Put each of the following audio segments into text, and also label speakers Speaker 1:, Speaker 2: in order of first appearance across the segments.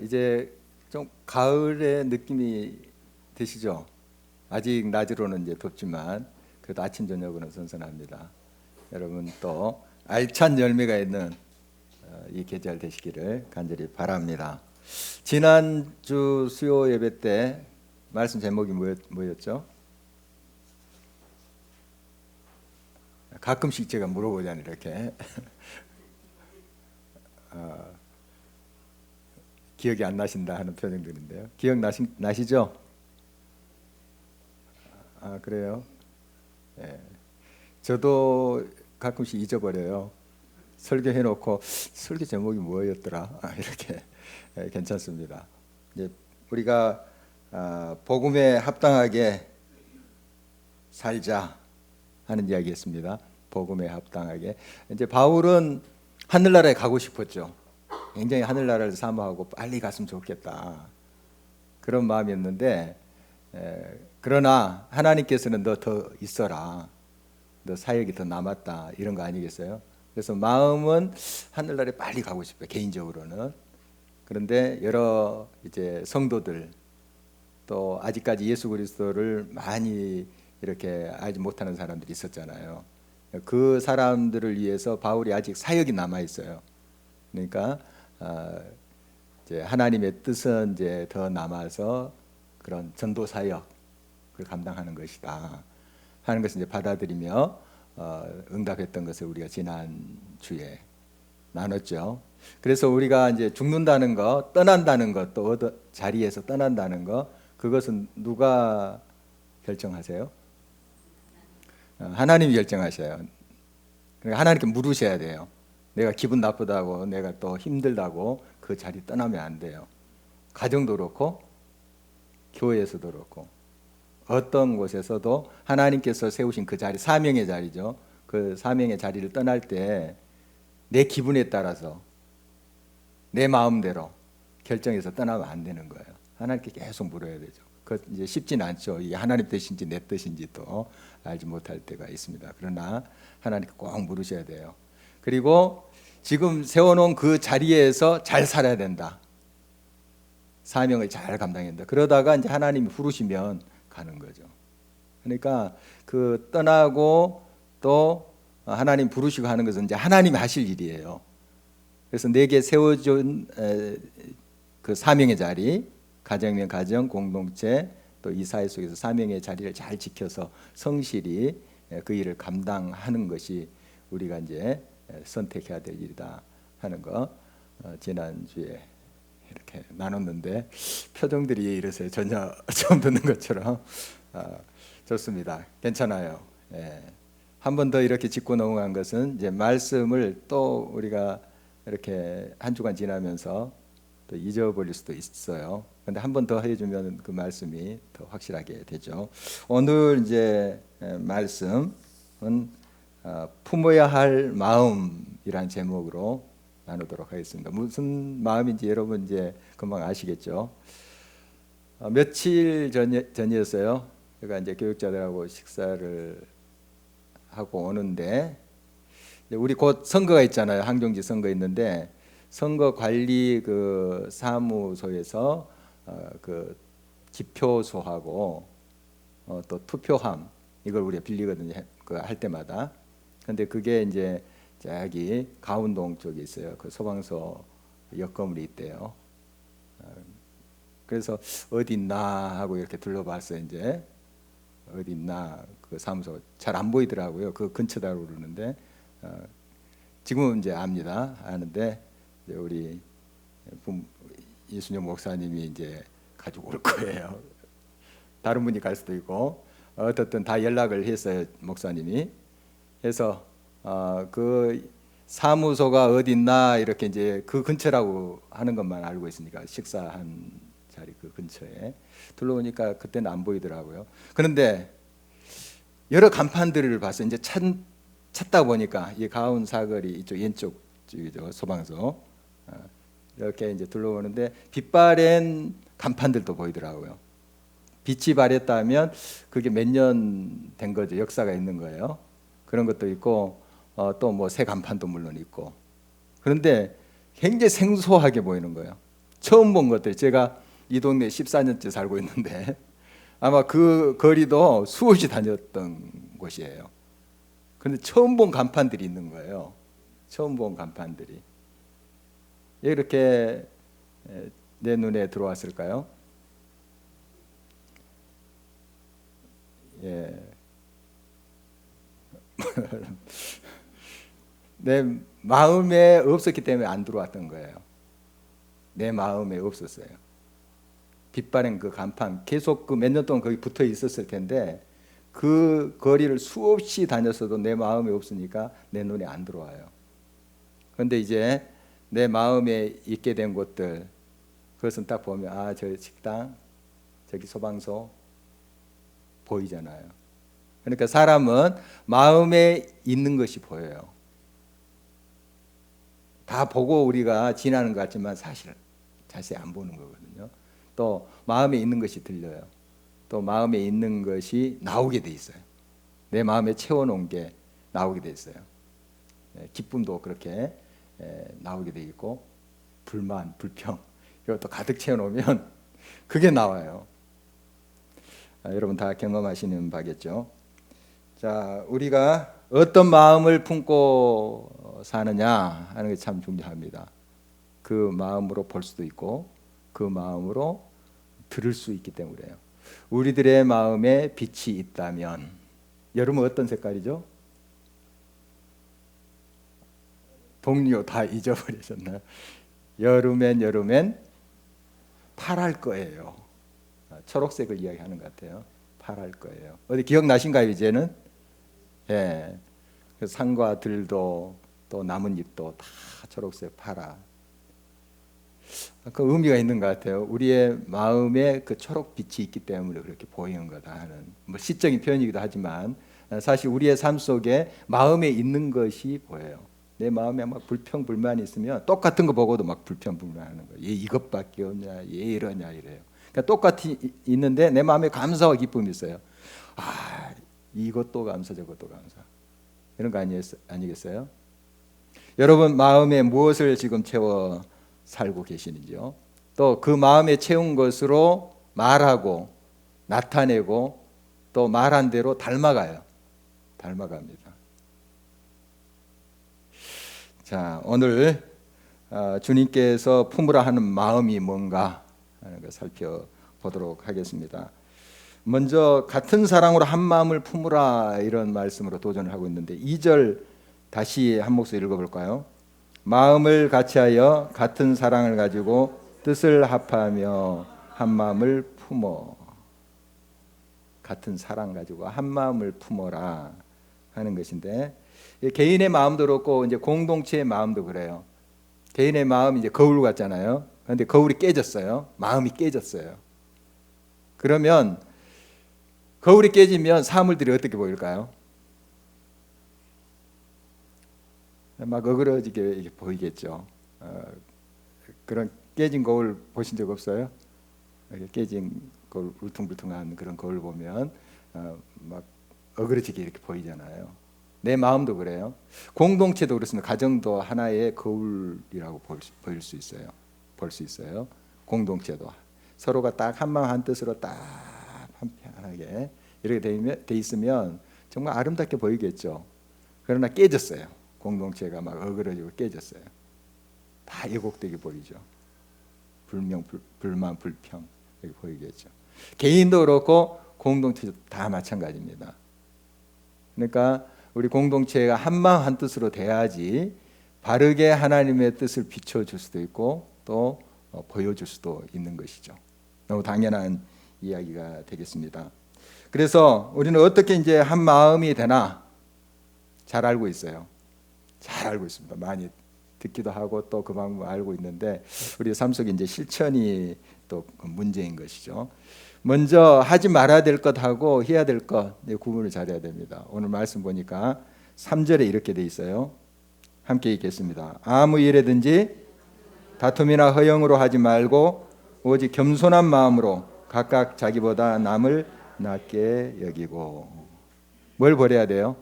Speaker 1: 이제 좀 가을의 느낌이 드시죠? 아직 낮으로는 이제 덥지만 그래도 아침 저녁으로는 선선합니다. 여러분 또 알찬 열매가 있는 이 계절 되시기를 간절히 바랍니다. 지난주 수요 예배 때 말씀 제목이 뭐였죠? 가끔씩 제가 물어보잖아요, 이렇게. 기억이 안 나신다 하는 표정들인데요. 나시죠? 그래요? 예. 저도 가끔씩 잊어버려요. 설교해놓고 설교 제목이 뭐였더라? 이렇게. 괜찮습니다. 이제 우리가 복음에 합당하게 살자 하는 이야기였습니다. 복음에 합당하게. 이제 바울은 하늘나라에 가고 싶었죠. 굉장히 하늘나라를 사모하고 빨리 갔으면 좋겠다 그런 마음이었는데, 그러나 하나님께서는 너 더 있어라, 너 사역이 더 남았다, 이런 거 아니겠어요? 그래서 마음은 하늘나라에 빨리 가고 싶어요, 개인적으로는. 그런데 여러 이제 성도들, 또 아직까지 예수 그리스도를 많이 이렇게 알지 못하는 사람들이 있었잖아요. 그 사람들을 위해서 바울이 아직 사역이 남아 있어요. 그러니까 이제 하나님의 뜻은 이제 더 남아서 그런 전도 사역을 감당하는 것이다 하는 것을 이제 받아들이며 응답했던 것을 우리가 지난 주에 나눴죠. 그래서 우리가 이제 죽는다는 것, 떠난다는 것, 또 자리에서 떠난다는 것, 그것은 누가 결정하세요? 하나님이 결정하셔요. 그러니까 하나님께 물으셔야 돼요. 내가 기분 나쁘다고, 내가 또 힘들다고 그 자리 떠나면 안 돼요. 가정도 그렇고 교회에서도 그렇고 어떤 곳에서도 하나님께서 세우신 그 자리, 사명의 자리죠. 그 사명의 자리를 떠날 때 내 기분에 따라서 내 마음대로 결정해서 떠나면 안 되는 거예요. 하나님께 계속 물어야 되죠. 그 이제 쉽진 않죠. 이게 하나님 뜻인지 내 뜻인지 또 알지 못할 때가 있습니다. 그러나 하나님께 꼭 물으셔야 돼요. 그리고 지금 세워놓은 그 자리에서 잘 살아야 된다. 사명을 잘 감당해야 된다. 그러다가 이제 하나님이 부르시면 가는 거죠. 그러니까 그 떠나고 또 하나님 부르시고 하는 것은 이제 하나님이 하실 일이에요. 그래서 내게 세워준 그 사명의 자리, 가정이면 가정, 공동체, 또 이 사회 속에서 사명의 자리를 잘 지켜서 성실히 그 일을 감당하는 것이 우리가 이제 선택해야 될 일이다 하는 거 지난주에 이렇게 나눴는데 표정들이 이래서 전혀 처음 듣는 것처럼 좋습니다. 괜찮아요. 한 번 더 이렇게 짚고 넘어간 것은 이제 말씀을 또 우리가 이렇게 한 주간 지나면서 또 잊어버릴 수도 있어요. 그런데 한 번 더 해주면 그 말씀이 더 확실하게 되죠. 오늘 이제 말씀은 품어야 할 마음이란 제목으로 나누도록 하겠습니다. 무슨 마음인지 여러분 이제 금방 아시겠죠. 며칠 전이었어요. 제가 이제 교육자들하고 식사를 하고 오는데 우리 곧 선거가 있잖아요. 항정지 선거 있는데 선거 관리 그 사무소에서 그 기표소하고 또 투표함 이걸 우리가 빌리거든요. 그 할 때마다. 근데 그게 이제 저기 가운동 쪽에 있어요. 그 소방서 옆 건물이 있대요. 그래서 어디 있나 하고 이렇게 둘러봤어요. 이제 어디 있나 그 사무소 잘 안 보이더라고요. 그 근처다고 그러는데 지금은 이제 압니다. 아는데 이제 우리 이순영 목사님이 이제 가지고 올 거예요. 다른 분이 갈 수도 있고 어떻든 다 연락을 했어요. 목사님이. 해서 그 사무소가 어디 있나 이렇게 이제 그 근처라고 하는 것만 알고 있으니까 식사한 자리 그 근처에 둘러보니까 그때는 안 보이더라고요. 그런데 여러 간판들을 봤어요. 이제 찾다 보니까 이 가운 사거리 이쪽 왼쪽 쪽이죠. 소방서 이렇게 이제 둘러보는데 빛바랜 간판들도 보이더라고요. 빛이 바랬다면 그게 몇 년 된 거죠. 역사가 있는 거예요. 그런 것도 있고 또 뭐 새 간판도 물론 있고. 그런데 굉장히 생소하게 보이는 거예요. 처음 본 것들. 제가 이 동네에 14년째 살고 있는데 아마 그 거리도 수없이 다녔던 곳이에요. 그런데 처음 본 간판들이 있는 거예요. 처음 본 간판들이. 왜 이렇게 내 눈에 들어왔을까요? 예. 내 마음에 없었기 때문에 안 들어왔던 거예요. 내 마음에 없었어요. 빛바랜 그 간판 계속 그 몇 년 동안 거기 붙어 있었을 텐데 그 거리를 수없이 다녔어도 내 마음에 없으니까 내 눈에 안 들어와요. 그런데 이제 내 마음에 있게 된 곳들, 그것은 딱 보면 아, 저 식당, 저기 소방서 보이잖아요. 그러니까 사람은 마음에 있는 것이 보여요. 다 보고 우리가 지나는 것 같지만 사실 자세히 안 보는 거거든요. 또 마음에 있는 것이 들려요. 또 마음에 있는 것이 나오게 돼 있어요. 내 마음에 채워놓은 게 나오게 돼 있어요. 기쁨도 그렇게 나오게 돼 있고 불만, 불평 이것도 가득 채워놓으면 그게 나와요. 여러분 다 경험하시는 바겠죠. 자, 우리가 어떤 마음을 품고 사느냐 하는 게 참 중요합니다. 그 마음으로 볼 수도 있고 그 마음으로 들을 수 있기 때문에요. 우리들의 마음에 빛이 있다면, 여름은 어떤 색깔이죠? 동료 다 잊어버리셨나요? 여름엔 파랄 거예요. 초록색을 이야기하는 것 같아요. 파랄 거예요. 어디 기억나신가요 이제는? 예. 산과 들도 또 나뭇잎도 다 초록색 파라. 그 의미가 있는 것 같아요. 우리의 마음에 그 초록빛이 있기 때문에 그렇게 보이는 거다 하는 뭐 시적인 표현이기도 하지만 사실 우리의 삶 속에 마음에 있는 것이 보여요. 내 마음에 막 불평 불만이 있으면 똑같은 거 보고도 막 불평 불만하는 거예요. 얘 이것밖에 없냐, 얘 이러냐 이래요. 그러니까 똑같이 있는데 내 마음에 감사와 기쁨이 있어요. 아, 이것도 감사, 저것도 감사. 이런 거 아니겠어요? 여러분 마음에 무엇을 지금 채워 살고 계시는지요? 또 그 마음에 채운 것으로 말하고 나타내고 또 말한 대로 닮아가요. 닮아갑니다. 자, 오늘 주님께서 품으라 하는 마음이 뭔가 하는 걸 살펴보도록 하겠습니다. 먼저 같은 사랑으로 한 마음을 품으라 이런 말씀으로 도전을 하고 있는데 2절 다시 한 목소리 읽어볼까요? 마음을 같이하여 같은 사랑을 가지고 뜻을 합하며 한 마음을 품어. 같은 사랑 가지고 한 마음을 품어라 하는 것인데 개인의 마음도 그렇고 이제 공동체의 마음도 그래요. 개인의 마음이 이제 거울 같잖아요. 그런데 거울이 깨졌어요. 마음이 깨졌어요. 그러면 거울이 깨지면 사물들이 어떻게 보일까요? 막 어그러지게 이렇게 보이겠죠. 그런 깨진 거울 보신 적 없어요? 깨진 거울, 울퉁불퉁한 그런 거울 보면 막 어그러지게 이렇게 보이잖아요. 내 마음도 그래요. 공동체도 그렇습니다. 가정도 하나의 거울이라고 보일 수 있어요. 볼 수 있어요. 공동체도 서로가 딱 한 마음 한 뜻으로 딱 편하게 이렇게 돼 있으면 정말 아름답게 보이겠죠. 그러나 깨졌어요. 공동체가 막 어그러지고 깨졌어요. 다 왜곡되게 보이죠. 불만, 불평 이렇게 보이겠죠. 개인도 그렇고 공동체도 다 마찬가지입니다. 그러니까 우리 공동체가 한마음 한뜻으로 돼야지 바르게 하나님의 뜻을 비춰줄 수도 있고 또 보여줄 수도 있는 것이죠. 너무 당연한 이야기가 되겠습니다. 그래서 우리는 어떻게 이제 한 마음이 되나 잘 알고 있어요. 잘 알고 있습니다. 많이 듣기도 하고 또 그 방법 알고 있는데 우리 삶 속에 이제 실천이 또 문제인 것이죠. 먼저 하지 말아야 될 것하고 해야 될 것 구분을 잘해야 됩니다. 오늘 말씀 보니까 3절에 이렇게 돼 있어요. 함께 읽겠습니다. 아무 일에든지 다툼이나 허영으로 하지 말고 오직 겸손한 마음으로 각각 자기보다 남을 낮게 여기고. 뭘 버려야 돼요?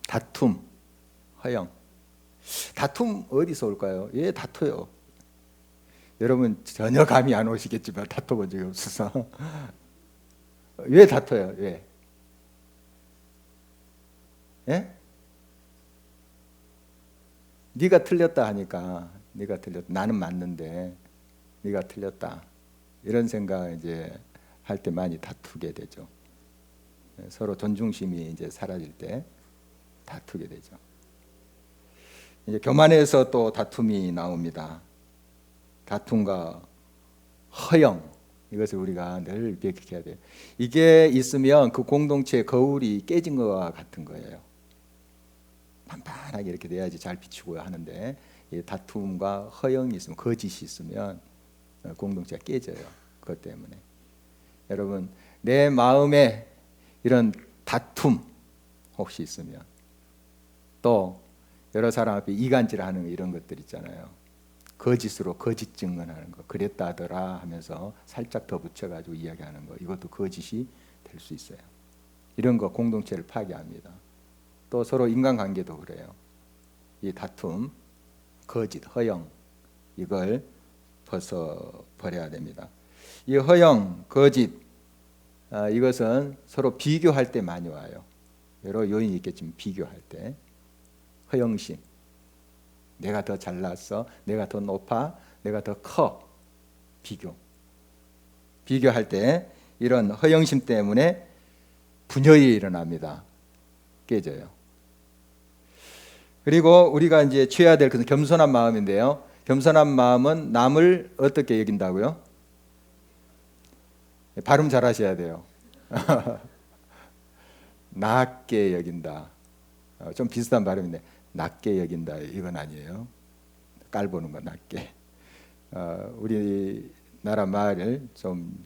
Speaker 1: 다툼, 허영. 다툼 어디서 올까요? 왜 다퉈요? 여러분 전혀 감이 안 오시겠지만 다퉈본 적이 없어서. 왜 다퉈요? 왜? 예? 네가 틀렸다 하니까, 네가 틀렸다. 나는 맞는데 네가 틀렸다. 이런 생각 이제 할 때 많이 다투게 되죠. 서로 존중심이 이제 사라질 때 다투게 되죠. 이제 교만에서 또 다툼이 나옵니다. 다툼과 허영, 이것을 우리가 늘 기억해야 돼요. 이게 있으면 그 공동체의 거울이 깨진 것과 같은 거예요. 판판하게 이렇게 돼야지 잘 비추고 하는데, 이 다툼과 허영이 있으면, 거짓이 있으면 공동체가 깨져요. 그것 때문에. 여러분, 내 마음에 이런 다툼 혹시 있으면, 또 여러 사람 앞에 이간질하는 이런 것들 있잖아요. 거짓으로 거짓 증언하는 거, 그랬다 하더라 하면서 살짝 더 붙여가지고 이야기하는 거, 이것도 거짓이 될 수 있어요. 이런 거 공동체를 파괴합니다. 또 서로 인간관계도 그래요. 이 다툼, 거짓, 허영, 이걸 벗어버려야 됩니다. 이 허영, 거짓, 이것은 서로 비교할 때 많이 와요. 여러 요인이 있겠지만 비교할 때, 허영심, 내가 더 잘났어, 내가 더 높아, 내가 더 커, 비교할 때 이런 허영심 때문에 분열이 일어납니다. 깨져요. 그리고 우리가 이제 취해야 될 것은 겸손한 마음인데요. 겸손한 마음은 남을 어떻게 여긴다고요? 발음 잘 하셔야 돼요. 낮게 여긴다. 좀 비슷한 발음인데 낮게 여긴다, 이건 아니에요. 깔보는 거 낮게. 우리나라 말을 좀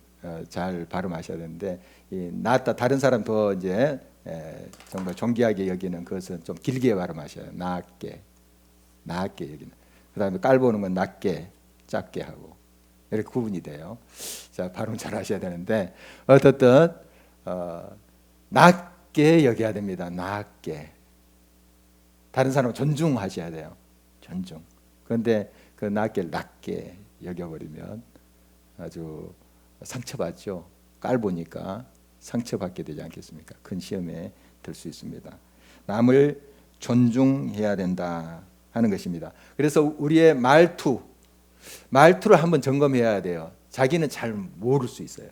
Speaker 1: 잘 발음하셔야 되는데, 이 낮다, 다른 사람 더 이제 정말 존귀하게 여기는 것은 좀 길게 발음하셔요. 낮게 여기는. 그다음에 깔보는 건 낮게, 작게 하고 이렇게 구분이 돼요. 자, 발음 잘 하셔야 되는데, 어떻든 낮게 여겨야 됩니다. 낮게. 다른 사람을 존중하셔야 돼요. 존중. 그런데 그 낮게 여겨버리면 아주 상처받죠. 깔보니까 상처받게 되지 않겠습니까? 큰 시험에 들 수 있습니다. 남을 존중해야 된다 하는 것입니다. 그래서 우리의 말투를 한번 점검해야 돼요. 자기는 잘 모를 수 있어요.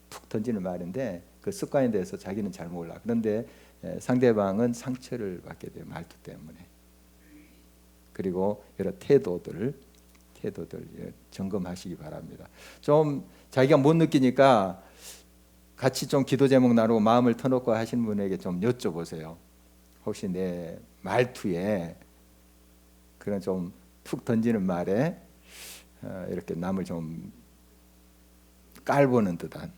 Speaker 1: 툭 던지는 말인데 그 습관에 대해서 자기는 잘 몰라. 그런데 상대방은 상처를 받게 돼요. 말투 때문에. 그리고 여러 태도들 점검하시기 바랍니다. 좀 자기가 못 느끼니까 같이 좀 기도 제목 나누고 마음을 터놓고 하시는 분에게 좀 여쭤보세요. 혹시 내 말투에 그런 좀 툭 던지는 말에 이렇게 남을 좀 깔보는 듯한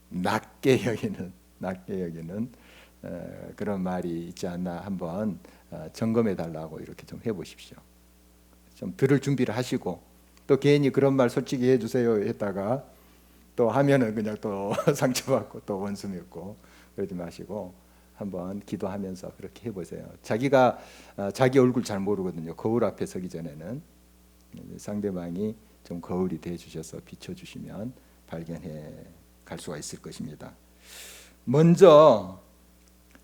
Speaker 1: 낮게 여기는 그런 말이 있지 않나 한번 점검해 달라고 이렇게 좀 해보십시오. 좀 들을 준비를 하시고, 또 괜히 그런 말 솔직히 해주세요 했다가 또 하면은 그냥 또 상처받고 또 원수 맺고 그러지 마시고 한번 기도하면서 그렇게 해보세요. 자기가 자기 얼굴 잘 모르거든요. 거울 앞에 서기 전에는 상대방이 좀 거울이 돼 주셔서 비춰 주시면 발견해 갈 수가 있을 것입니다. 먼저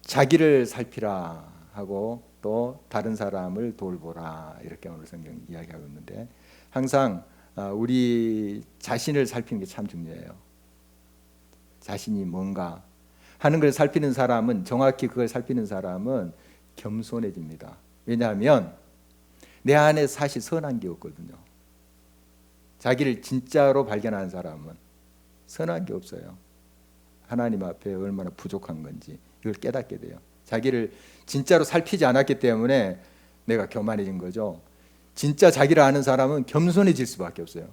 Speaker 1: 자기를 살피라 하고 또 다른 사람을 돌보라, 이렇게 오늘 성경 이야기하고 있는데, 항상 우리 자신을 살피는 게 참 중요해요. 자신이 뭔가 하는 걸 살피는 사람은, 정확히 그걸 살피는 사람은 겸손해집니다. 왜냐하면 내 안에 사실 선한 게 없거든요. 자기를 진짜로 발견하는 사람은 선한 게 없어요. 하나님 앞에 얼마나 부족한 건지 이걸 깨닫게 돼요. 자기를 진짜로 살피지 않았기 때문에 내가 교만해진 거죠. 진짜 자기를 아는 사람은 겸손해질 수밖에 없어요.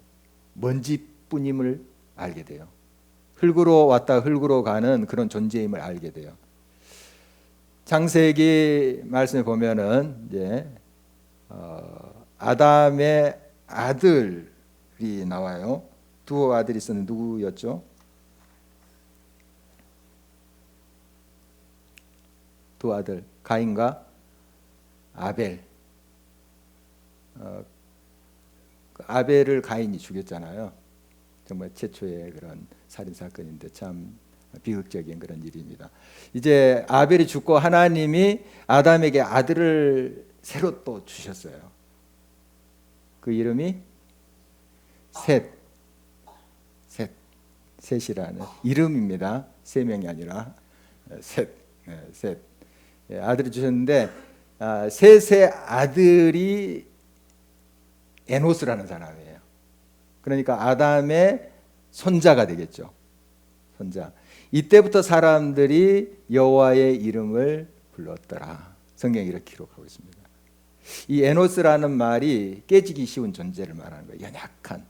Speaker 1: 먼지뿐임을 알게 돼요. 흙으로 왔다 흙으로 가는 그런 존재임을 알게 돼요. 창세기 말씀에 보면은 이제 아담의 아들이 나와요. 두 아들이 있었는데 누구였죠? 두 아들, 가인과 아벨. 아벨을 가인이 죽였잖아요. 정말 최초의 그런 살인 사건인데 참 비극적인 그런 일입니다. 이제 아벨이 죽고 하나님이 아담에게 아들을 새로 또 주셨어요. 그 이름이 셋, 셋이라는 이름입니다. 세 명이 아니라 셋, 셋. 아들을 주셨는데 셋의 아들이 에노스라는 사람이에요. 그러니까 아담의 손자가 되겠죠. 손자. 이때부터 사람들이 여호와의 이름을 불렀더라. 성경이 이렇게 기록하고 있습니다. 이 에노스라는 말이 깨지기 쉬운 존재를 말하는 거예요. 연약한,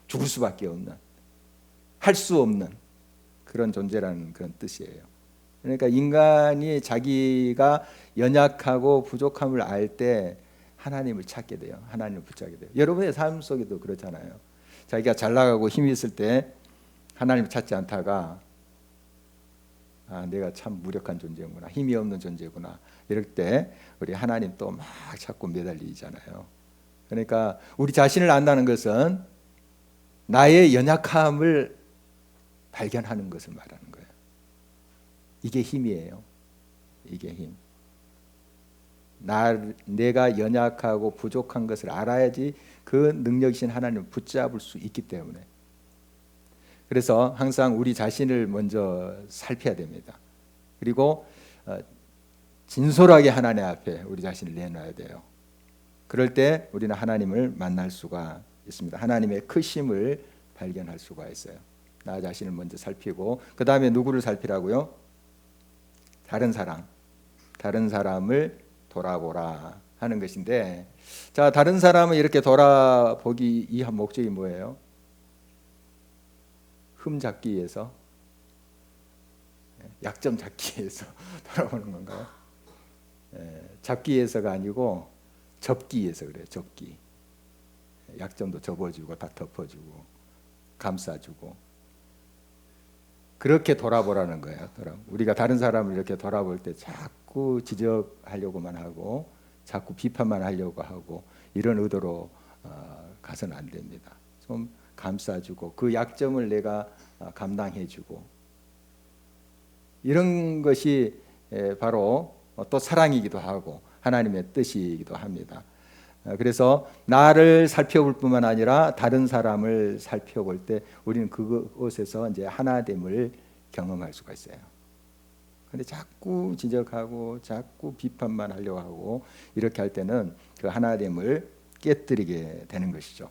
Speaker 1: 죽을 수밖에 없는, 할 수 없는 그런 존재라는 그런 뜻이에요. 그러니까 인간이 자기가 연약하고 부족함을 알 때 하나님을 찾게 돼요. 하나님을 붙잡게 돼요. 여러분의 삶 속에도 그렇잖아요. 자기가 잘 나가고 힘이 있을 때 하나님을 찾지 않다가 내가 참 무력한 존재구나, 힘이 없는 존재구나, 이럴 때 우리 하나님 또 막 찾고 매달리잖아요. 그러니까 우리 자신을 안다는 것은 나의 연약함을 발견하는 것을 말하는 거예요. 이게 힘이에요. 이게 힘. 내가 연약하고 부족한 것을 알아야지 그 능력이신 하나님을 붙잡을 수 있기 때문에. 그래서 항상 우리 자신을 먼저 살펴야 됩니다. 그리고 진솔하게 하나님 앞에 우리 자신을 내놔야 돼요. 그럴 때 우리는 하나님을 만날 수가 있습니다. 하나님의 크심을 발견할 수가 있어요. 나 자신을 먼저 살피고 그 다음에 누구를 살피라고요? 다른 사람을 돌아보라 하는 것인데, 자, 다른 사람을 이렇게 돌아보기 위한 목적이 뭐예요? 흠 잡기 위해서, 약점 잡기 위해서 돌아보는 건가요? 잡기 위해서가 아니고 접기 위해서 그래요. 접기. 약점도 접어주고 다 덮어주고 감싸주고 그렇게 돌아보라는 거예요. 우리가 다른 사람을 이렇게 돌아볼 때 자꾸 지적하려고만 하고 자꾸 비판만 하려고 하고 이런 의도로 가서는 안 됩니다. 좀 감싸주고 그 약점을 내가 감당해주고 이런 것이 바로 또 사랑이기도 하고 하나님의 뜻이기도 합니다. 그래서 나를 살펴볼 뿐만 아니라 다른 사람을 살펴볼 때 우리는 그곳에서 이제 하나됨을 경험할 수가 있어요. 그런데 자꾸 지적하고 자꾸 비판만 하려고 하고 이렇게 할 때는 그 하나됨을 깨뜨리게 되는 것이죠.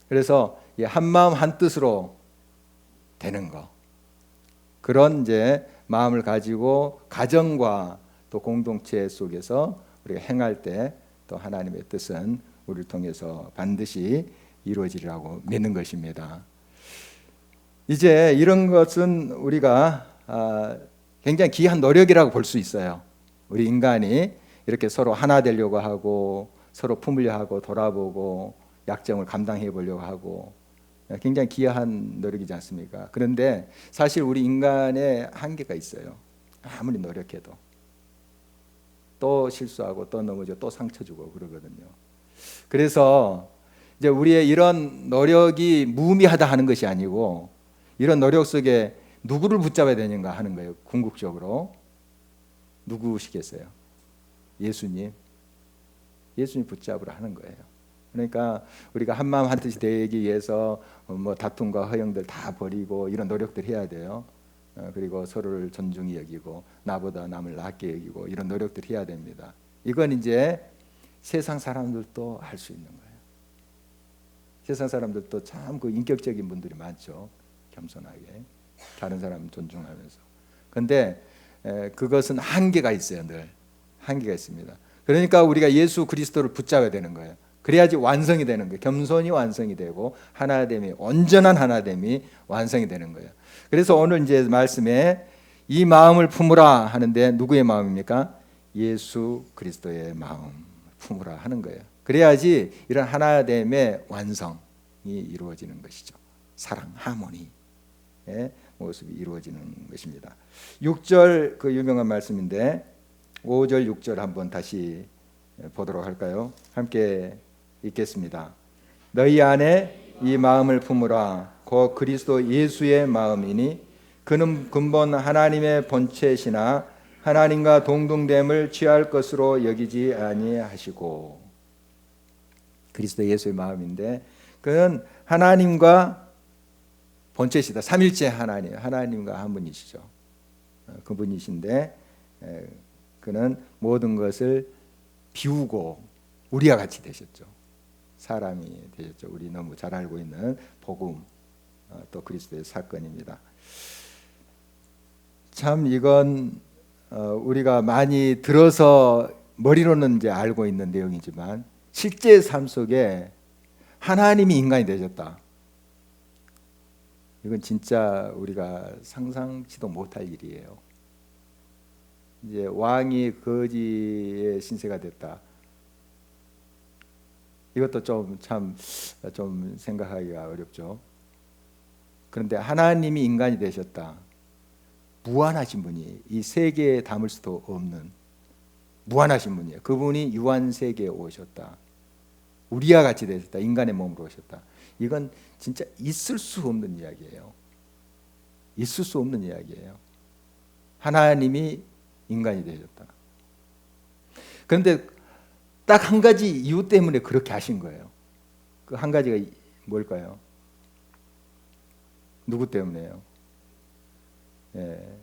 Speaker 1: 그래서 한 마음 한 뜻으로 되는 거, 그런 이제 마음을 가지고 가정과 또 공동체 속에서 우리가 행할 때 또 하나님의 뜻은 우리를 통해서 반드시 이루어지리라고 믿는 것입니다. 이제 이런 것은 우리가 굉장히 귀한 노력이라고 볼 수 있어요. 우리 인간이 이렇게 서로 하나 되려고 하고 서로 품으려 하고 돌아보고 약점을 감당해 보려고 하고 굉장히 귀한 노력이지 않습니까? 그런데 사실 우리 인간의 한계가 있어요. 아무리 노력해도 또 실수하고 또 넘어지고 또 상처 주고 그러거든요. 그래서 이제 우리의 이런 노력이 무의미하다 하는 것이 아니고 이런 노력 속에 누구를 붙잡아야 되는가 하는 거예요. 궁극적으로 누구시겠어요? 예수님 붙잡으라 하는 거예요. 그러니까 우리가 한 마음 한 뜻이 되기 위해서 뭐 다툼과 허영들 다 버리고 이런 노력들 해야 돼요. 그리고 서로를 존중히 여기고 나보다 남을 낮게 여기고 이런 노력들 해야 됩니다. 이건 이제 세상 사람들도 할 수 있는 거예요. 세상 사람들도 참 그 인격적인 분들이 많죠. 겸손하게 다른 사람 존중하면서. 그런데 그것은 한계가 있어요. 늘 한계가 있습니다. 그러니까 우리가 예수 그리스도를 붙잡아야 되는 거예요. 그래야지 완성이 되는 거예요. 겸손이 완성이 되고 하나됨이, 온전한 하나됨이 완성이 되는 거예요. 그래서 오늘 이제 말씀에 이 마음을 품으라 하는데 누구의 마음입니까? 예수 그리스도의 마음 품으라 하는 거예요. 그래야지 이런 하나됨의 완성이 이루어지는 것이죠. 사랑, 하모니의 모습이 이루어지는 것입니다. 6절 그 유명한 말씀인데 5절 6절 한번 다시 보도록 할까요? 함께 읽겠습니다. 너희 안에 이 마음을 품으라. 곧 그리스도 예수의 마음이니 그는 근본 하나님의 본체시나 하나님과 동등됨을 취할 것으로 여기지 아니하시고. 그리스도 예수의 마음인데 그는 하나님과 본체시다. 삼일째 하나님, 하나님과 한 분이시죠. 그분이신데 그는 모든 것을 비우고 우리와 같이 되셨죠. 사람이 되셨죠. 우리 너무 잘 알고 있는 복음, 또 그리스도의 사건입니다. 참 이건 우리가 많이 들어서 머리로는 이제 알고 있는 내용이지만 실제 삶 속에 하나님이 인간이 되셨다. 이건 진짜 우리가 상상치도 못할 일이에요. 이제 왕이 거지의 신세가 됐다. 이것도 좀 생각하기가 어렵죠. 그런데 하나님이 인간이 되셨다. 무한하신 분이 이 세계에 담을 수도 없는 무한하신 분이에요. 그분이 유한 세계에 오셨다. 우리와 같이 되셨다. 인간의 몸으로 오셨다. 이건 진짜 있을 수 없는 이야기예요. 있을 수 없는 이야기예요. 하나님이 인간이 되셨다. 그런데 딱 한 가지 이유 때문에 그렇게 하신 거예요. 그 한 가지가 뭘까요? 누구 때문에요?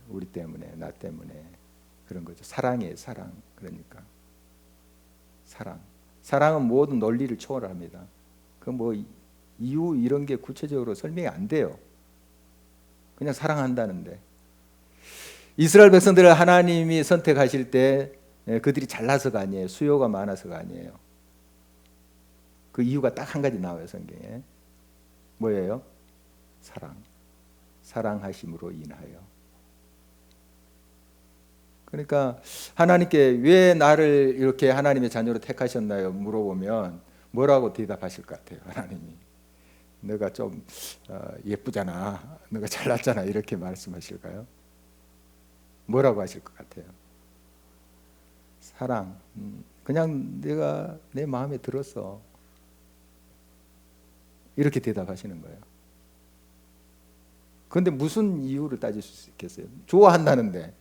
Speaker 1: 우리 때문에, 나 때문에 그런 거죠. 사랑이에요, 사랑. 그러니까 사랑은 모든 논리를 초월합니다. 그 뭐 이유 이런 게 구체적으로 설명이 안 돼요. 그냥 사랑한다는데. 이스라엘 백성들을 하나님이 선택하실 때 그들이 잘나서가 아니에요. 수요가 많아서가 아니에요. 그 이유가 딱 한 가지 나와요, 성경에. 뭐예요? 사랑하심으로 인하여. 그러니까 하나님께 왜 나를 이렇게 하나님의 자녀로 택하셨나요? 물어보면 뭐라고 대답하실 것 같아요, 하나님이? 너가 좀 예쁘잖아, 너가 잘났잖아, 이렇게 말씀하실까요? 뭐라고 하실 것 같아요? 사랑. 그냥 내가 내 마음에 들었어. 이렇게 대답하시는 거예요. 그런데 무슨 이유를 따질 수 있겠어요? 좋아한다는데,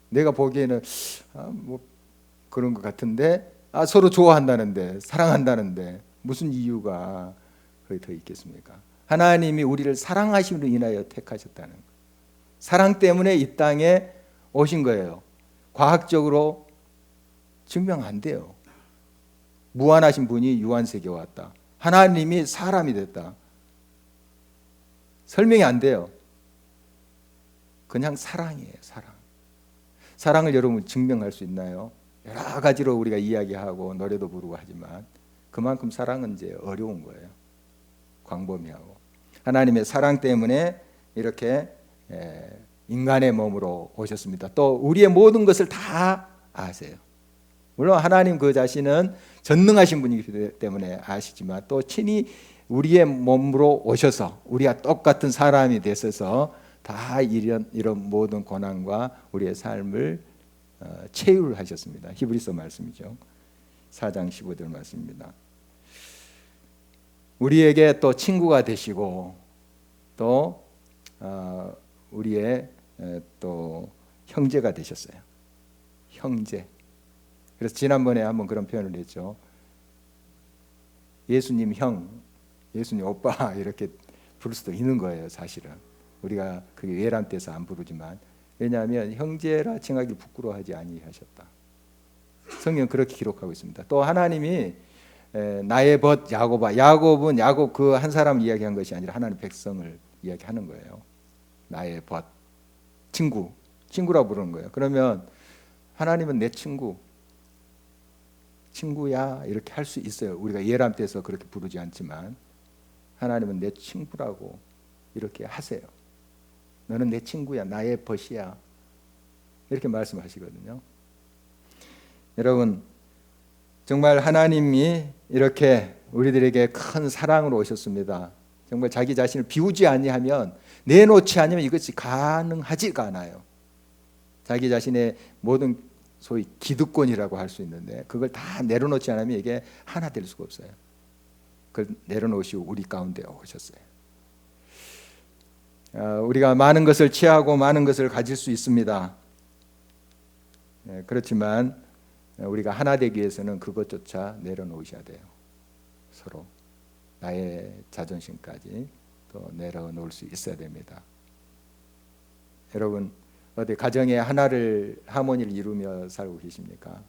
Speaker 1: 내가 보기에는 뭐 그런 것 같은데, 서로 좋아한다는데, 사랑한다는데 무슨 이유가 거기 더 있겠습니까? 하나님이 우리를 사랑하심으로 인하여 택하셨다는 거예요. 사랑 때문에 이 땅에 오신 거예요. 과학적으로 증명 안 돼요. 무한하신 분이 유한세계에 왔다. 하나님이 사람이 됐다. 설명이 안 돼요. 그냥 사랑이에요, 사랑. 사랑을 여러분 증명할 수 있나요? 여러 가지로 우리가 이야기하고 노래도 부르고 하지만 그만큼 사랑은 이제 어려운 거예요. 광범위하고. 하나님의 사랑 때문에 이렇게 인간의 몸으로 오셨습니다. 또 우리의 모든 것을 다 아세요. 물론 하나님 그 자신은 전능하신 분이기 때문에 아시지만 또 친히 우리의 몸으로 오셔서 우리가 똑같은 사람이 되셔서 다 이런 모든 고난과 우리의 삶을 체휼하셨습니다. 히브리서 말씀이죠. 4장 15절 말씀입니다. 우리에게 또 친구가 되시고 또 우리의 또 형제가 되셨어요. 형제. 그래서 지난번에 한번 그런 표현을 했죠. 예수님 형, 예수님 오빠 이렇게 부를 수도 있는 거예요. 사실은 우리가 그게 외람돼서 안 부르지만, 왜냐하면 형제라 칭하기를 부끄러워하지 아니하셨다. 성경 그렇게 기록하고 있습니다. 또 하나님이 나의 벗 야곱아, 야곱 그 한 사람 이야기한 것이 아니라 하나님 백성을 이야기하는 거예요. 나의 벗, 친구라고 부르는 거예요. 그러면 하나님은 내 친구야 이렇게 할 수 있어요. 우리가 예람돼서 그렇게 부르지 않지만 하나님은 내 친구라고 이렇게 하세요. 너는 내 친구야, 나의 벗이야, 이렇게 말씀하시거든요. 여러분, 정말 하나님이 이렇게 우리들에게 큰 사랑으로 오셨습니다. 정말 자기 자신을 비우지 아니하면, 내놓지 않으면 이것이 가능하지가 않아요. 자기 자신의 모든 소위 기득권이라고 할 수 있는데 그걸 다 내려놓지 않으면 이게 하나 될 수가 없어요. 그걸 내려놓으시고 우리 가운데 오셨어요. 우리가 많은 것을 취하고 많은 것을 가질 수 있습니다. 그렇지만 우리가 하나 되기 위해서는 그것조차 내려놓으셔야 돼요. 서로 나의 자존심까지 또 내려놓을 수 있어야 됩니다. 여러분 어디 가정에 하모니를 이루며 살고 계십니까?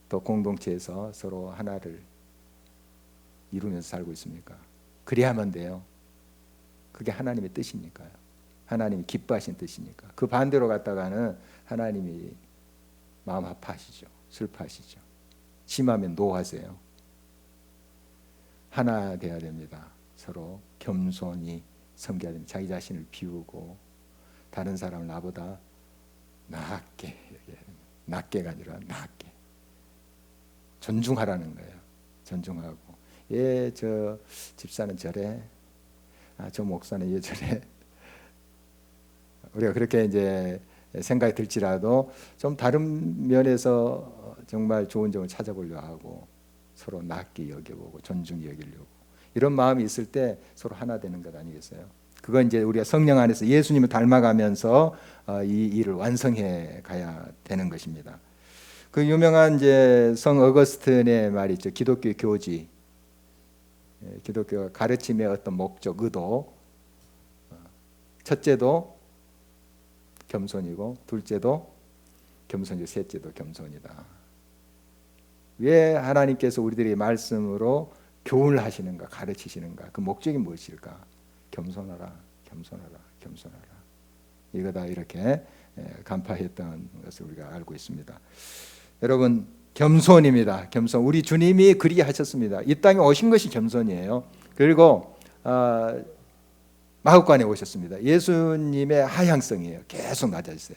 Speaker 1: 또 공동체에서 서로 하나를 이루면서 살고 있습니까? 그래야만 돼요. 그게 하나님의 뜻이니까요. 하나님이 기뻐하신 뜻이니까. 그 반대로 갔다가는 하나님이 마음 아파하시죠. 슬퍼하시죠. 심하면 노하세요. 하나 돼야 됩니다. 서로 겸손히 섬겨야 됩니다. 자기 자신을 비우고 다른 사람을 나보다 낮게 여겨야 됩니다. 낮게가 아니라 낮게. 존중하라는 거예요. 존중하고 저 집사는 저래. 저 목사는 왜 저래. 우리가 그렇게 이제 생각이 들지라도 좀 다른 면에서 정말 좋은 점을 찾아보려고 하고 서로 낮게 여겨보고 존중히 여기려고 이런 마음이 있을 때 서로 하나 되는 것 아니겠어요? 그건 이제 우리가 성령 안에서 예수님을 닮아가면서 이 일을 완성해 가야 되는 것입니다. 그 유명한 이제 성 어거스틴의 말이 있죠. 기독교 교지. 기독교 가르침의 어떤 목적, 의도. 첫째도 겸손이고 둘째도 겸손이고 셋째도 겸손이다. 왜 하나님께서 우리들의 말씀으로 교훈을 하시는가, 가르치시는가? 그 목적이 무엇일까? 겸손하라, 겸손하라, 겸손하라. 이거다 이렇게 간파했던 것을 우리가 알고 있습니다. 여러분 겸손입니다. 겸손. 우리 주님이 그리 하셨습니다. 이 땅에 오신 것이 겸손이에요. 그리고 마흑관에 오셨습니다. 예수님의 하향성이에요. 계속 낮아지세요.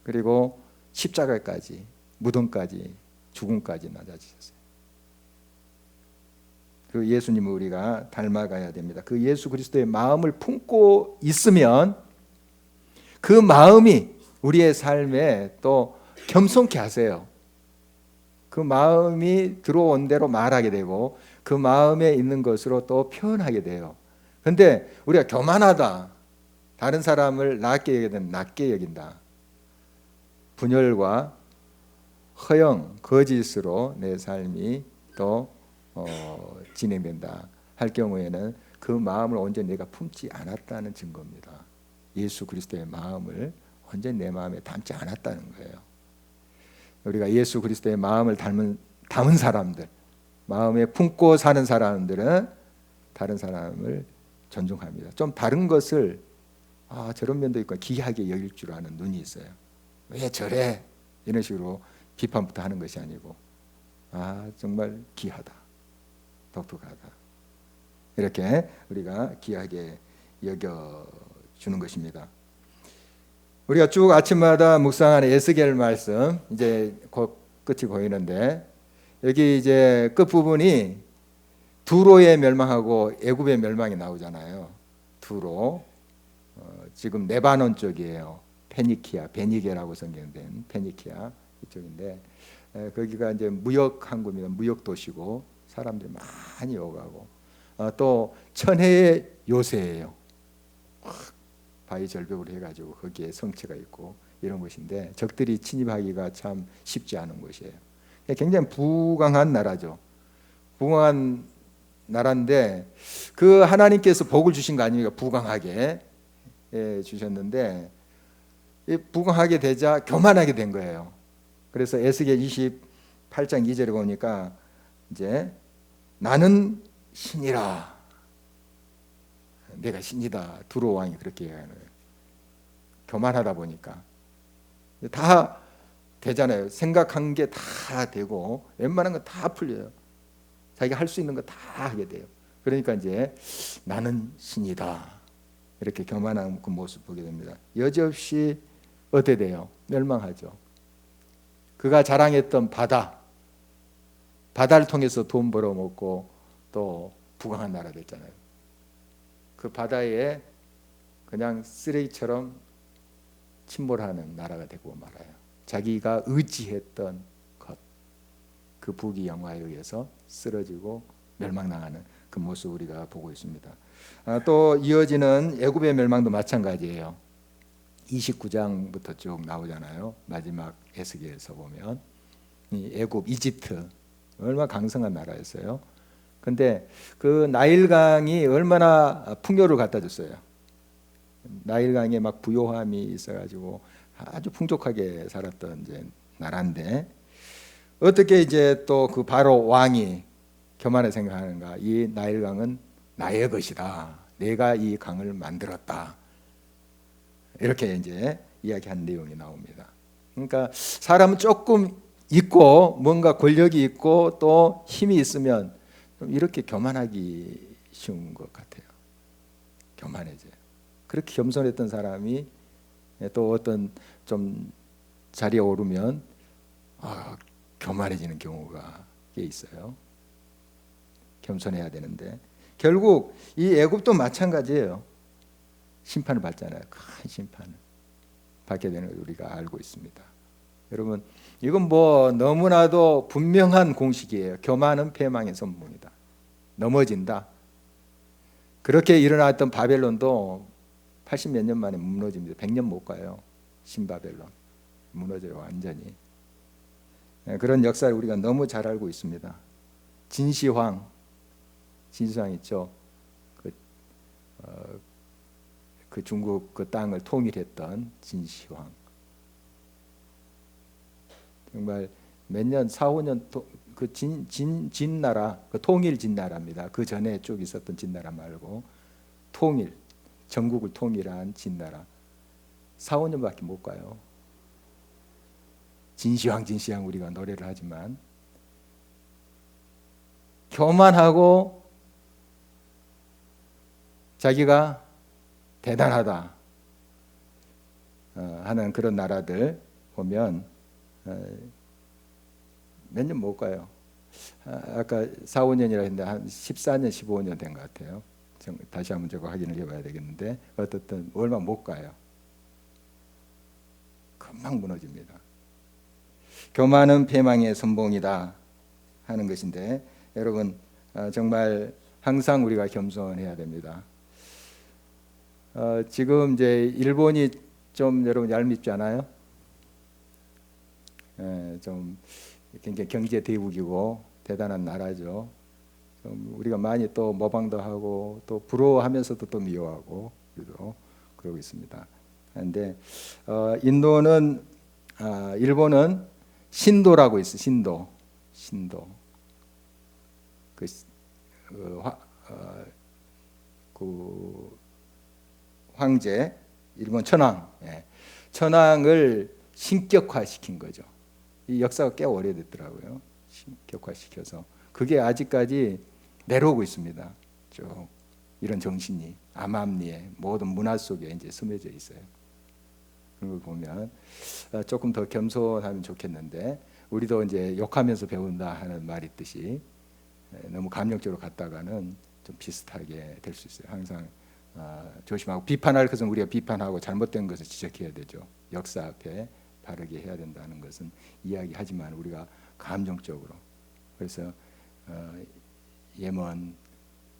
Speaker 1: 그리고 십자가까지, 무덤까지, 죽음까지 낮아지셨어요. 그 예수님을 우리가 닮아가야 됩니다. 그 예수 그리스도의 마음을 품고 있으면 그 마음이 우리의 삶에 또 겸손케 하세요. 그 마음이 들어온 대로 말하게 되고 그 마음에 있는 것으로 또 표현하게 돼요. 그런데 우리가 교만하다, 다른 사람을 낮게 여기든 낮게 여긴다, 분열과 허영, 거짓으로 내 삶이 또 진행된다 할 경우에는 그 마음을 온전히 내가 품지 않았다는 증거입니다. 예수 그리스도의 마음을 완전히 내 마음에 담지 않았다는 거예요. 우리가 예수 그리스도의 마음을 담은 사람들, 마음에 품고 사는 사람들은 다른 사람을 존중합니다. 좀 다른 것을 저런 면도 있고 기이하게 여길 줄 아는 눈이 있어요. 왜 저래? 이런 식으로 비판부터 하는 것이 아니고 정말 귀하다, 독특하다, 이렇게 우리가 귀하게 여겨주는 것입니다. 우리가 쭉 아침마다 묵상하는 에스겔 말씀 이제 곧 끝이 보이는데 여기 이제 끝 부분이 두로의 멸망하고 애굽의 멸망이 나오잖아요. 두로 지금 레바논 쪽이에요. 페니키아, 베니게라고 성경된 페니키아 이쪽인데 거기가 이제 무역 항구입니다. 무역 도시고 사람들이 많이 오가고 또 천혜의 요새예요. 바위 절벽으로 해가지고 거기에 성체가 있고 이런 곳인데 적들이 침입하기가 참 쉽지 않은 곳이에요. 굉장히 부강한 나라죠. 부강한 나라인데 그 하나님께서 복을 주신 거 아닙니까? 부강하게 주셨는데 부강하게 되자 교만하게 된 거예요. 그래서 에스겔 28장 2절에 보니까 이제 나는 신이라, 내가 신이다. 두로 왕이 그렇게 얘기하는 거예요. 교만하다 보니까 다 되잖아요. 생각한 게 다 되고 웬만한 거 다 풀려요. 자기가 할 수 있는 거 다 하게 돼요. 그러니까 이제 나는 신이다, 이렇게 교만한 그 모습 보게 됩니다. 여지없이 어떻게 돼요? 멸망하죠. 그가 자랑했던 바다를 통해서 돈 벌어먹고 또 부강한 나라 됐잖아요. 그 바다에 그냥 쓰레기처럼 침몰하는 나라가 되고 말아요. 자기가 의지했던 것, 그 부귀영화에 의해서 쓰러지고 멸망당하는 그 모습 우리가 보고 있습니다. 또 이어지는 애굽의 멸망도 마찬가지예요. 29장부터 쭉 나오잖아요. 마지막 에스겔에서 보면 이 애굽, 이집트 얼마나 강성한 나라였어요. 근데 그 나일강이 얼마나 풍요를 갖다 줬어요. 나일강에 막 부요함이 있어가지고 아주 풍족하게 살았던 이제 나라인데, 어떻게 이제 또 그 바로 왕이 교만하게 생각하는가? 이 나일강은 나의 것이다. 내가 이 강을 만들었다. 이렇게 이제 이야기한 내용이 나옵니다. 그러니까 사람은 조금 있고 뭔가 권력이 있고 또 힘이 있으면 좀 이렇게 교만하기 쉬운 것 같아요. 교만해져요. 그렇게 겸손했던 사람이 또 어떤 좀 자리에 오르면 교만해지는 경우가 있어요. 겸손해야 되는데 결국 이 애굽도 마찬가지예요. 심판을 받잖아요. 큰 심판을 받게 되는 걸 우리가 알고 있습니다. 여러분, 이건 뭐 너무나도 분명한 공식이에요. 교만은 패망의 선봉이다. 넘어진다. 그렇게 일어났던 바벨론도 80 몇 년 만에 무너집니다. 100년 못 가요. 신바벨론 무너져요, 완전히. 그런 역사를 우리가 너무 잘 알고 있습니다. 진시황 있죠. 그 중국 그 땅을 통일했던 진시황. 정말 몇 년, 4, 5년 그 진나라, 그 통일 진나라입니다. 그 전에 쭉 있었던 진나라 말고 통일, 전국을 통일한 진나라. 4, 5년밖에 못 가요. 진시황 우리가 노래를 하지만 교만하고 자기가 대단하다 하는 그런 나라들 보면 몇 년 못 가요. 아까 4, 5년이라 했는데 한 14년, 15년 된 것 같아요. 다시 한번 저거 확인을 해봐야 되겠는데 어떻든 얼마 못 가요. 금방 무너집니다. 교만은 패망의 선봉이다 하는 것인데, 여러분 정말 항상 우리가 겸손해야 됩니다. 지금 이제 일본이 좀 여러분 얄밉지 않아요? 좀 굉장히 경제 대국이고 대단한 나라죠. 좀 우리가 많이 또 모방도 하고 또 부러워하면서도 또 미워하고 그러고 있습니다. 그런데 일본은 신도라고 있어. 신도. 그 황제, 일본 천황, 천황을 신격화시킨 거죠. 이 역사가 꽤 오래됐더라고요. 신격화시켜서 그게 아직까지 내려오고 있습니다. 쭉 이런 정신이 암암리에 모든 문화 속에 이제 스며져 있어요. 그런 걸 보면 조금 더 겸손하면 좋겠는데, 우리도 이제 욕하면서 배운다 하는 말이 있듯이 너무 감정적으로 갔다가는 좀 비슷하게 될 수 있어요. 항상 조심하고, 비판할 것은 우리가 비판하고 잘못된 것을 지적해야 되죠. 역사 앞에 바르게 해야 된다는 것은 이야기하지만 우리가 감정적으로, 그래서 예먼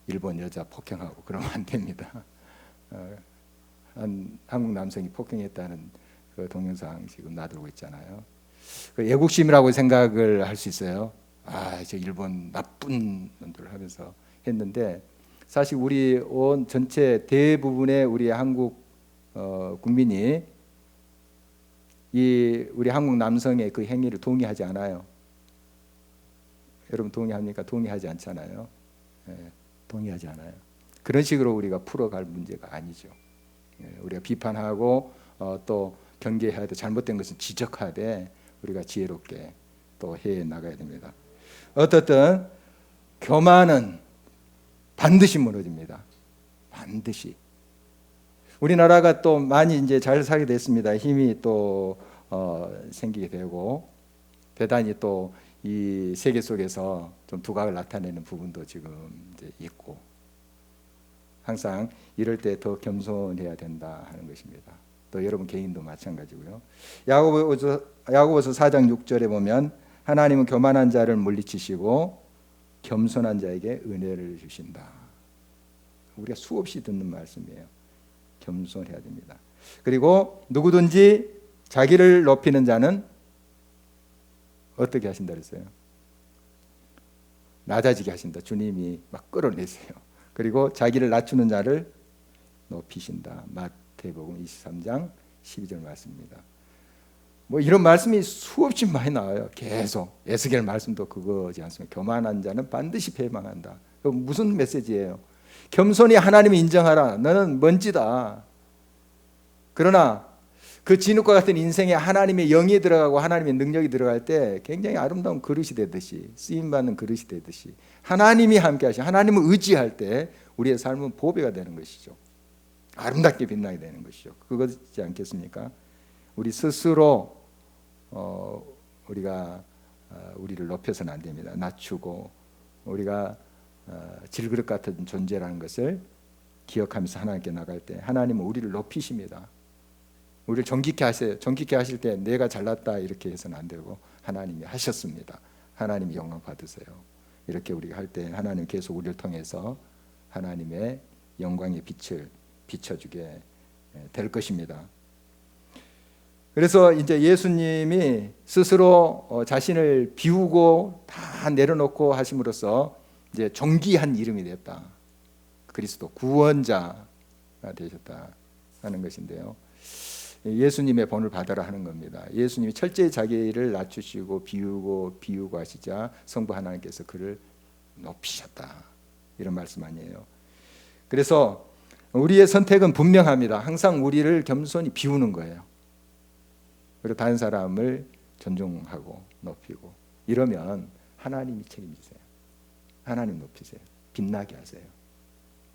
Speaker 1: 일본 여자 폭행하고 그러면 안 됩니다. 한 한국 남성이 폭행했다는 그 동영상 지금 놔두고 있잖아요. 그 애국심이라고 생각을 할 수 있어요. 저 일본 나쁜 놈들 하면서 했는데, 사실 우리 온 전체 대부분의 우리 한국 국민이 이 우리 한국 남성의 그 행위를 동의하지 않아요. 여러분 동의합니까? 동의하지 않잖아요. 동의하지 않아요. 그런 식으로 우리가 풀어갈 문제가 아니죠. 우리가 비판하고 또 경계해야 돼. 잘못된 것은 지적하되 우리가 지혜롭게 또 해 나가야 됩니다. 어떻든 교만은 반드시 무너집니다. 반드시. 우리나라가 또 많이 이제 잘 살게 됐습니다. 힘이 또 생기게 되고, 대단히 또 이 세계 속에서 좀 두각을 나타내는 부분도 지금 이제 있고, 항상 이럴 때 더 겸손해야 된다 하는 것입니다. 또 여러분 개인도 마찬가지고요. 야고보서 4장 6절에 보면 하나님은 교만한 자를 물리치시고 겸손한 자에게 은혜를 주신다. 우리가 수없이 듣는 말씀이에요. 겸손해야 됩니다. 그리고 누구든지 자기를 높이는 자는 어떻게 하신다 그랬어요? 낮아지게 하신다. 주님이 막 끌어내세요. 그리고 자기를 낮추는 자를 높이신다. 마태복음 23장 12절 말씀입니다. 뭐 이런 말씀이 수없이 많이 나와요. 계속 에스겔 말씀도 그거지 않습니까? 교만한 자는 반드시 패망한다. 무슨 메시지예요? 겸손히 하나님을 인정하라. 너는 먼지다. 그러나 그 진흙과 같은 인생에 하나님의 영이 들어가고 하나님의 능력이 들어갈 때 굉장히 아름다운 그릇이 되듯이, 쓰임받는 그릇이 되듯이 하나님이 함께 하시, 하나님을 의지할 때 우리의 삶은 보배가 되는 것이죠. 아름답게 빛나게 되는 것이죠. 그거지 않겠습니까? 우리 스스로 우리가 우리를 높여서는 안 됩니다. 낮추고 우리가 질그릇 같은 존재라는 것을 기억하면서 하나님께 나갈 때 하나님은 우리를 높이십니다. 우리를 정직케 하세요. 정직케 하실 때 내가 잘났다 이렇게 해서는 안 되고 하나님이 하셨습니다. 하나님이 영광 받으세요. 이렇게 우리가 할 때 하나님 계속 우리를 통해서 하나님의 영광의 빛을 비춰주게 될 것입니다. 그래서 이제 예수님이 스스로 자신을 비우고 다 내려놓고 하심으로써 이제 존귀한 이름이 됐다. 그리스도 구원자가 되셨다 하는 것인데요. 예수님의 본을 받아라 하는 겁니다. 예수님이 철저히 자기를 낮추시고 비우고 하시자 성부 하나님께서 그를 높이셨다. 이런 말씀 아니에요. 그래서 우리의 선택은 분명합니다. 항상 우리를 겸손히 비우는 거예요. 그리고 다른 사람을 존중하고 높이고 이러면 하나님이 책임지세요. 하나님 높이세요. 빛나게 하세요.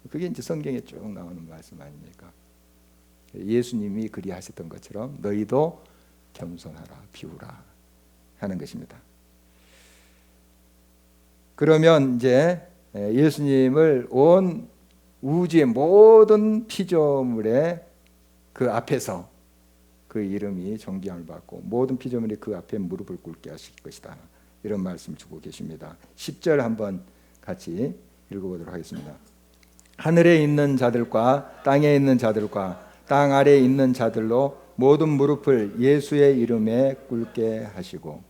Speaker 1: 그게 이제 성경에 쭉 나오는 말씀 아닙니까? 예수님이 그리하셨던 것처럼 너희도 겸손하라, 비우라 하는 것입니다. 그러면 이제 예수님을 온 우주의 모든 피조물의 그 앞에서 그 이름이 존귀함을 받고 모든 피조물이 그 앞에 무릎을 꿇게 하실 것이다. 이런 말씀 주고 계십니다. 10절 한번 같이 읽어보도록 하겠습니다. 하늘에 있는 자들과 땅에 있는 자들과 땅 아래에 있는 자들로 모든 무릎을 예수의 이름에 꿇게 하시고,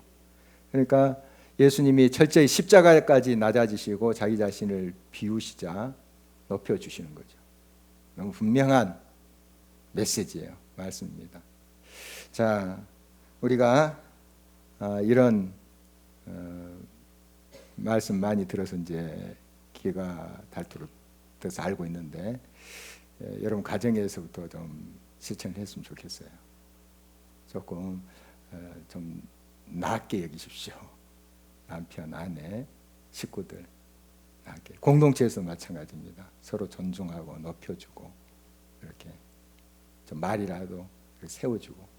Speaker 1: 그러니까 예수님이 철저히 십자가까지 낮아지시고 자기 자신을 비우시자 높여주시는 거죠. 너무 분명한 메시지예요. 말씀입니다. 자, 우리가 이런 말씀 많이 들어서 이제 귀가 닳도록 돼서 알고 있는데 여러분 가정에서부터 좀 실천을 했으면 좋겠어요. 조금 좀 낮게 여기십시오. 남편, 아내, 식구들 낮게. 공동체에서 마찬가지입니다. 서로 존중하고 높여주고 이렇게 좀 말이라도 세워주고.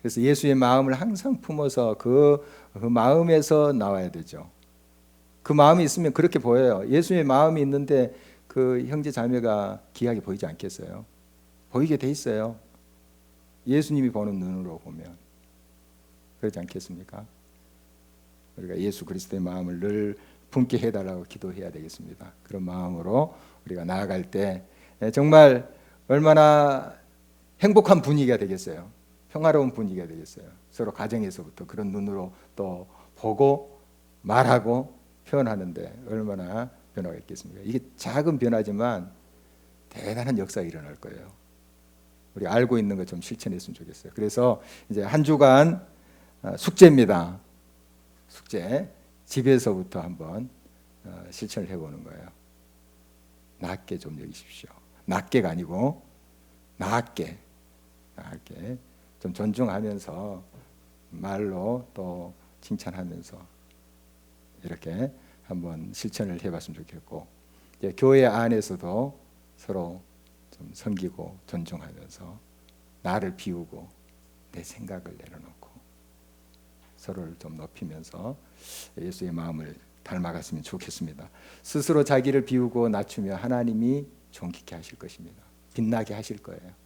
Speaker 1: 그래서 예수의 마음을 항상 품어서 그 마음에서 나와야 되죠. 그 마음이 있으면 그렇게 보여요. 예수의 마음이 있는데 그 형제 자매가 귀하게 보이지 않겠어요? 보이게 돼 있어요. 예수님이 보는 눈으로 보면 그렇지 않겠습니까? 우리가 예수 그리스도의 마음을 늘 품게 해달라고 기도해야 되겠습니다. 그런 마음으로 우리가 나아갈 때 정말 얼마나 행복한 분위기가 되겠어요. 평화로운 분위기가 되겠어요. 서로 가정에서부터 그런 눈으로 또 보고 말하고 표현하는데 얼마나 변화가 있겠습니까? 이게 작은 변화지만 대단한 역사가 일어날 거예요. 우리 알고 있는 것 좀 실천했으면 좋겠어요. 그래서 이제 한 주간 숙제입니다. 숙제 집에서부터 한번 실천을 해보는 거예요. 낮게 좀 여기십시오. 낮게가 아니고 낮게 좀 존중하면서 말로 또 칭찬하면서 이렇게 한번 실천을 해봤으면 좋겠고, 교회 안에서도 서로 좀 섬기고 존중하면서 나를 비우고 내 생각을 내려놓고 서로를 좀 높이면서 예수의 마음을 닮아갔으면 좋겠습니다. 스스로 자기를 비우고 낮추며 하나님이 존귀케 하실 것입니다. 빛나게 하실 거예요.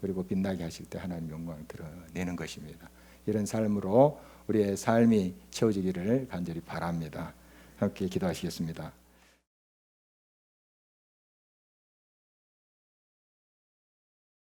Speaker 1: 그리고 빛나게 하실 때 하나님 영광을 드러내는 것입니다. 이런 삶으로 우리의 삶이 채워지기를 간절히 바랍니다. 함께 기도하시겠습니다.